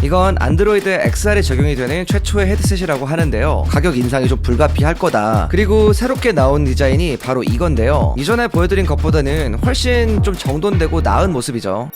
이건 안드로이드 XR에 적용이 되는 최초의 헤드셋이라고 하는데요, 가격 인상이 좀 불가피할 거다. 그리고 새롭게 나온 디자인이 바로 이건데요, 이전에 보여드린 것보다는 훨씬 좀 정돈되고 나은 모습이죠.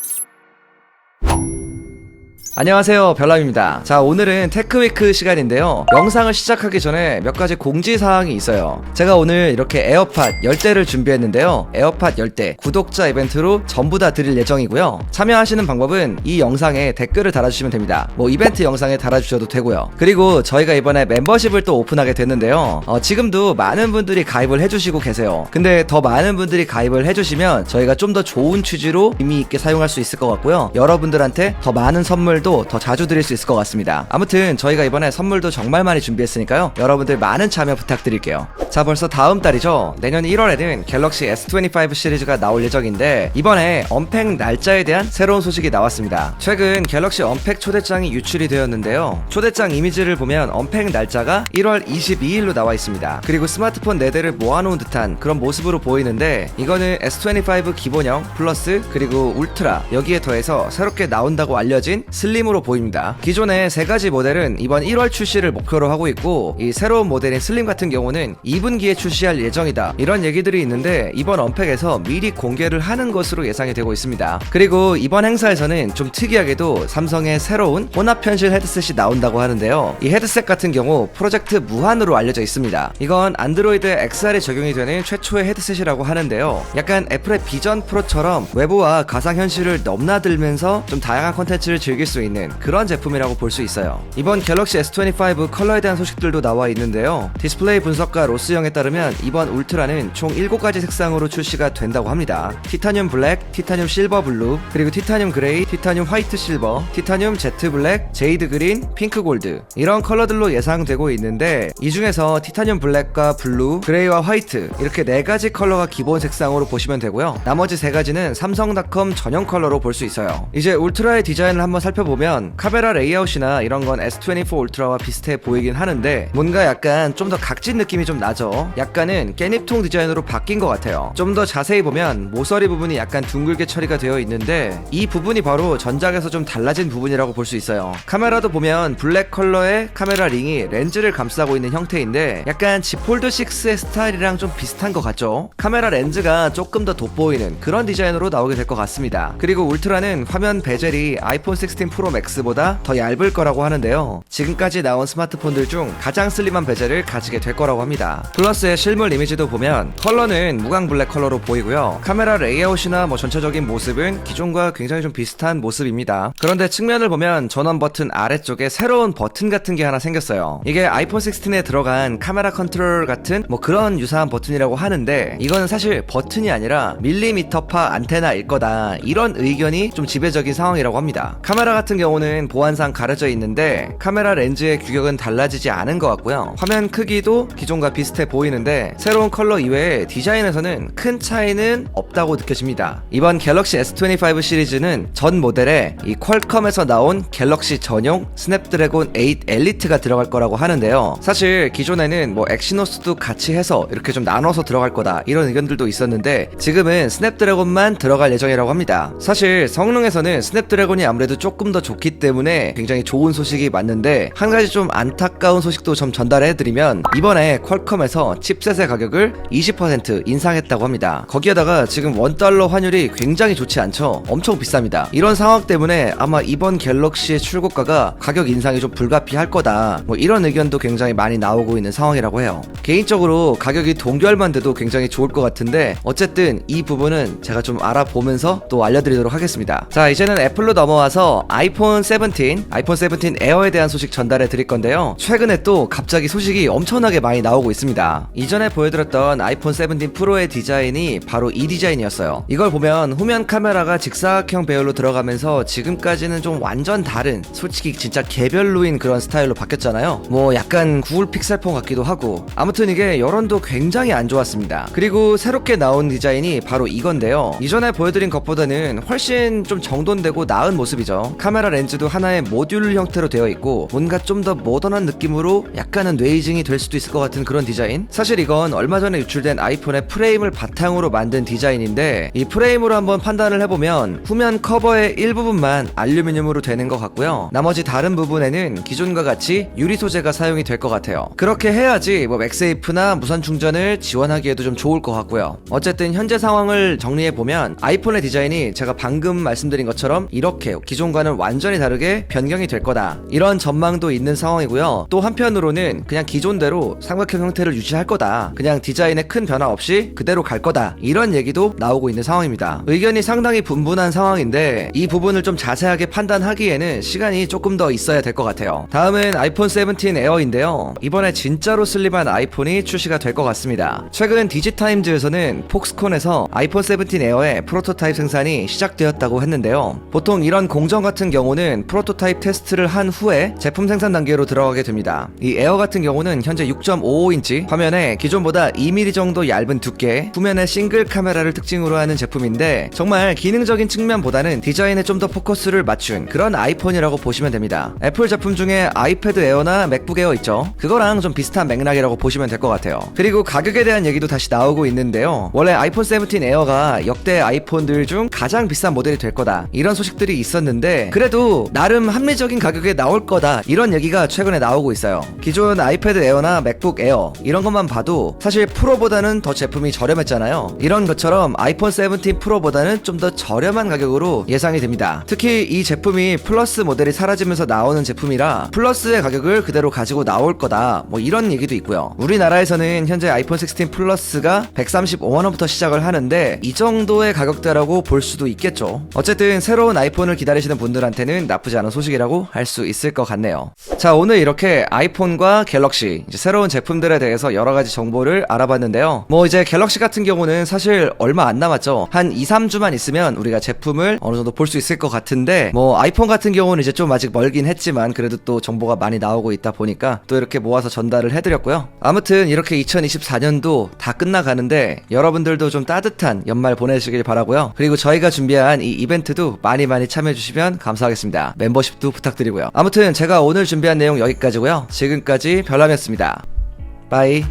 안녕하세요, 별남입니다. 자, 오늘은 테크위크 시간인데요, 영상을 시작하기 전에 몇 가지 공지사항이 있어요. 제가 오늘 이렇게 에어팟 10대를 준비했는데요, 에어팟 10대 구독자 이벤트로 전부 다 드릴 예정이고요. 참여하시는 방법은 이 영상에 댓글을 달아주시면 됩니다. 뭐 이벤트 영상에 달아주셔도 되고요. 그리고 저희가 이번에 멤버십을 또 오픈하게 됐는데요, 지금도 많은 분들이 가입을 해주시고 계세요. 근데 더 많은 분들이 가입을 해주시면 저희가 좀 더 좋은 취지로 의미 있게 사용할 수 있을 것 같고요, 여러분들한테 더 많은 선물도 더 자주 드릴 수 있을 것 같습니다. 아무튼 저희가 이번에 선물도 정말 많이 준비했으니까요, 여러분들 많은 참여 부탁드릴게요. 자, 벌써 다음 달이죠. 내년 1월에는 갤럭시 S25 시리즈가 나올 예정인데, 이번에 언팩 날짜에 대한 새로운 소식이 나왔습니다. 최근 갤럭시 언팩 초대장이 유출이 되었는데요, 초대장 이미지를 보면 언팩 날짜가 1월 22일로 나와 있습니다. 그리고 스마트폰 4대를 모아놓은 듯한 그런 모습으로 보이는데, 이거는 S25 기본형 플러스 그리고 울트라, 여기에 더해서 새롭게 나온다고 알려진 슬림으로 보입니다. 기존의 3가지 모델은 이번 1월 출시를 목표로 하고 있고, 이 새로운 모델인 슬림 같은 경우는 2분기에 출시할 예정이다, 이런 얘기들이 있는데, 이번 언팩에서 미리 공개를 하는 것으로 예상이 되고 있습니다. 그리고 이번 행사에서는 좀 특이하게도 삼성의 새로운 혼합 현실 헤드셋이 나온다고 하는데요, 이 헤드셋 같은 경우 프로젝트 무한으로 알려져 있습니다. 이건 안드로이드 XR에 적용이 되는 최초의 헤드셋이라고 하는데요, 약간 애플의 비전 프로처럼 외부와 가상현실을 넘나들면서 좀 다양한 콘텐츠를 즐길 수 있는 그런 제품이라고 볼 수 있어요. 이번 갤럭시 S25 컬러에 대한 소식들도 나와 있는데요, 디스플레이 분석가 로스영에 따르면 이번 울트라는 총 7가지 색상으로 출시가 된다고 합니다. 티타늄 블랙, 티타늄 실버 블루, 그리고 티타늄 그레이, 티타늄 화이트 실버, 티타늄 제트 블랙, 제이드 그린, 핑크 골드, 이런 컬러들로 예상되고 있는데, 이 중에서 티타늄 블랙과 블루, 그레이와 화이트, 이렇게 4가지 컬러가 기본 색상으로 보시면 되고요, 나머지 3가지는 삼성닷컴 전용 컬러로 볼 수 있어요. 이제 울트라의 디자인을 한번 살펴보면 카메라 레이아웃이나 이런 건 S24 울트라와 비슷해 보이긴 하는데, 뭔가 약간 좀 더 각진 느낌이 좀 나죠. 약간은 깻잎통 디자인으로 바뀐 것 같아요. 좀 더 자세히 보면 모서리 부분이 약간 둥글게 처리가 되어 있는데, 이 부분이 바로 전작에서 좀 달라진 부분이라고 볼 수 있어요. 카메라도 보면 블랙 컬러의 카메라 링이 렌즈를 감싸고 있는 형태인데, 약간 Z 폴드 6의 스타일이랑 좀 비슷한 것 같죠. 카메라 렌즈가 조금 더 돋보이는 그런 디자인으로 나오게 될 것 같습니다. 그리고 울트라는 화면 베젤이 아이폰 16 프로 맥스보다 더 얇을 거라고 하는데요, 지금까지 나온 스마트폰들 중 가장 슬림한 베젤을 가지게 될 거라고 합니다. 플러스의 실물 이미지도 보면 컬러는 무광 블랙 컬러로 보이고요, 카메라 레이아웃이나 뭐 전체적인 모습은 기존과 굉장히 좀 비슷한 모습입니다. 그런데 측면을 보면 전원 버튼 아래쪽에 새로운 버튼 같은 게 하나 생겼어요. 이게 아이폰 16에 들어간 카메라 컨트롤 같은 뭐 그런 유사한 버튼이라고 하는데, 이거는 사실 버튼이 아니라 밀리미터파 안테나일 거다, 이런 의견이 좀 지배적인 상황이라고 합니다. 카메라 같은 경우는 보안상 가려져 있는데 카메라 렌즈의 규격은 달라지지 않은 것 같고요, 화면 크기도 기존과 비슷해 보이는데 새로운 컬러 이외에 디자인에서는 큰 차이는 없다고 느껴집니다. 이번 갤럭시 S25 시리즈는 전 모델에 이 퀄컴에서 나온 갤럭시 전용 스냅드래곤 8 엘리트가 들어갈 거라고 하는데요, 사실 기존에는 뭐 엑시노스도 같이 해서 이렇게 좀 나눠서 들어갈 거다, 이런 의견들도 있었는데 지금은 스냅드래곤만 들어갈 예정이라고 합니다. 사실 성능에서는 스냅드래곤이 아무래도 조금 더 좋기 때문에 굉장히 좋은 소식이 맞는데, 한 가지 좀 안타까운 소식도 좀 전달해드리면, 이번에 퀄컴에서 칩셋의 가격을 20% 인상했다고 합니다. 거기에다가 지금 $1 환율이 굉장히 좋지 않죠. 엄청 비쌉니다. 이런 상황 때문에 아마 이번 갤럭시의 출고가가 가격 인상이 좀 불가피할 거다, 뭐 이런 의견도 굉장히 많이 나오고 있는 상황이라고 해요. 개인적으로 가격이 동결만 돼도 굉장히 좋을 것 같은데, 어쨌든 이 부분은 제가 좀 알아보면서 또 알려드리도록 하겠습니다. 자, 이제는 애플로 넘어와서 아이폰 17, 아이폰 17 에어에 대한 소식 전달해 드릴 건데요, 최근에 또 갑자기 소식이 엄청나게 많이 나오고 있습니다. 이전에 보여드렸던 아이폰 17 프로의 디자인이 바로 이 디자인이었어요. 이걸 보면 후면 카메라가 직사각형 배열로 들어가면서 지금까지는 좀 완전 다른, 솔직히 진짜 개별로인 그런 스타일로 바뀌었잖아요. 뭐 약간 구글 픽셀폰 같기도 하고, 아무튼 이게 여론도 굉장히 안 좋았습니다. 그리고 새롭게 나온 디자인이 바로 이건데요, 이전에 보여드린 것보다는 훨씬 좀 정돈되고 나은 모습이죠. 카메라 카메라 렌즈도 하나의 모듈 형태로 되어 있고 뭔가 좀 더 모던한 느낌으로 약간은 뇌이징이 될 수도 있을 것 같은 그런 디자인. 사실 이건 얼마 전에 유출된 아이폰의 프레임을 바탕으로 만든 디자인인데 이 프레임으로 한번 판단을 해보면 후면 커버의 일부분만 알루미늄으로 되는 것 같고요, 나머지 다른 부분에는 기존과 같이 유리 소재가 사용이 될 것 같아요. 그렇게 해야지 뭐 맥세이프나 무선 충전을 지원하기에도 좀 좋을 것 같고요. 어쨌든 현재 상황을 정리해보면 아이폰의 디자인이 제가 방금 말씀드린 것처럼 이렇게 기존과는 완전히 다르게 변경이 될 거다, 이런 전망도 있는 상황이고요. 또 한편으로는 그냥 기존대로 삼각형 형태를 유지할 거다, 그냥 디자인에 큰 변화 없이 그대로 갈 거다, 이런 얘기도 나오고 있는 상황입니다. 의견이 상당히 분분한 상황인데 이 부분을 좀 자세하게 판단하기에는 시간이 조금 더 있어야 될 것 같아요. 다음은 아이폰 17 에어인데요. 이번에 진짜로 슬림한 아이폰이 출시가 될 것 같습니다. 최근 디지타임즈에서는 폭스콘에서 아이폰 17 에어의 프로토타입 생산이 시작되었다고 했는데요. 보통 이런 공정 같은 경우는 프로토타입 테스트를 한 후에 제품 생산 단계로 들어가게 됩니다. 이 에어 같은 경우는 현재 6.55인치 화면에 기존보다 2mm 정도 얇은 두께, 후면에 싱글 카메라를 특징으로 하는 제품인데 정말 기능적인 측면보다는 디자인에 좀 더 포커스를 맞춘 그런 아이폰이라고 보시면 됩니다. 애플 제품 중에 아이패드 에어나 맥북 에어 있죠? 그거랑 좀 비슷한 맥락이라고 보시면 될 것 같아요. 그리고 가격에 대한 얘기도 다시 나오고 있는데요. 원래 아이폰 17 에어가 역대 아이폰들 중 가장 비싼 모델이 될 거다, 이런 소식들이 있었는데 그래도 나름 합리적인 가격에 나올 거다, 이런 얘기가 최근에 나오고 있어요. 기존 아이패드 에어나 맥북 에어 이런 것만 봐도 사실 프로보다는 더 제품이 저렴했잖아요. 이런 것처럼 아이폰 17 프로보다는 좀 더 저렴한 가격으로 예상이 됩니다. 특히 이 제품이 플러스 모델이 사라지면서 나오는 제품이라 플러스의 가격을 그대로 가지고 나올 거다, 뭐 이런 얘기도 있고요. 우리나라에서는 현재 아이폰 16 플러스가 135만원부터 시작을 하는데 이 정도의 가격대라고 볼 수도 있겠죠. 어쨌든 새로운 아이폰을 기다리시는 분들한테는 나쁘지 않은 소식이라고 할 수 있을 것 같네요. 자, 오늘 이렇게 아이폰과 갤럭시 이제 새로운 제품들에 대해서 여러가지 정보를 알아봤는데요. 뭐 이제 갤럭시 같은 경우는 사실 얼마 안 남았죠. 한 2-3주만 있으면 우리가 제품을 어느 정도 볼 수 있을 것 같은데 뭐 아이폰 같은 경우는 이제 좀 아직 멀긴 했지만 그래도 또 정보가 많이 나오고 있다 보니까 또 이렇게 모아서 전달을 해드렸고요. 아무튼 이렇게 2024년도 다 끝나가는데 여러분들도 좀 따뜻한 연말 보내시길 바라고요. 그리고 저희가 준비한 이 이벤트도 많이 참여해주시면 감사하겠습니다. 멤버십도 부탁드리고요. 아무튼 제가 오늘 준비한 내용 여기까지고요. 지금까지 별남이었습니다. 바이.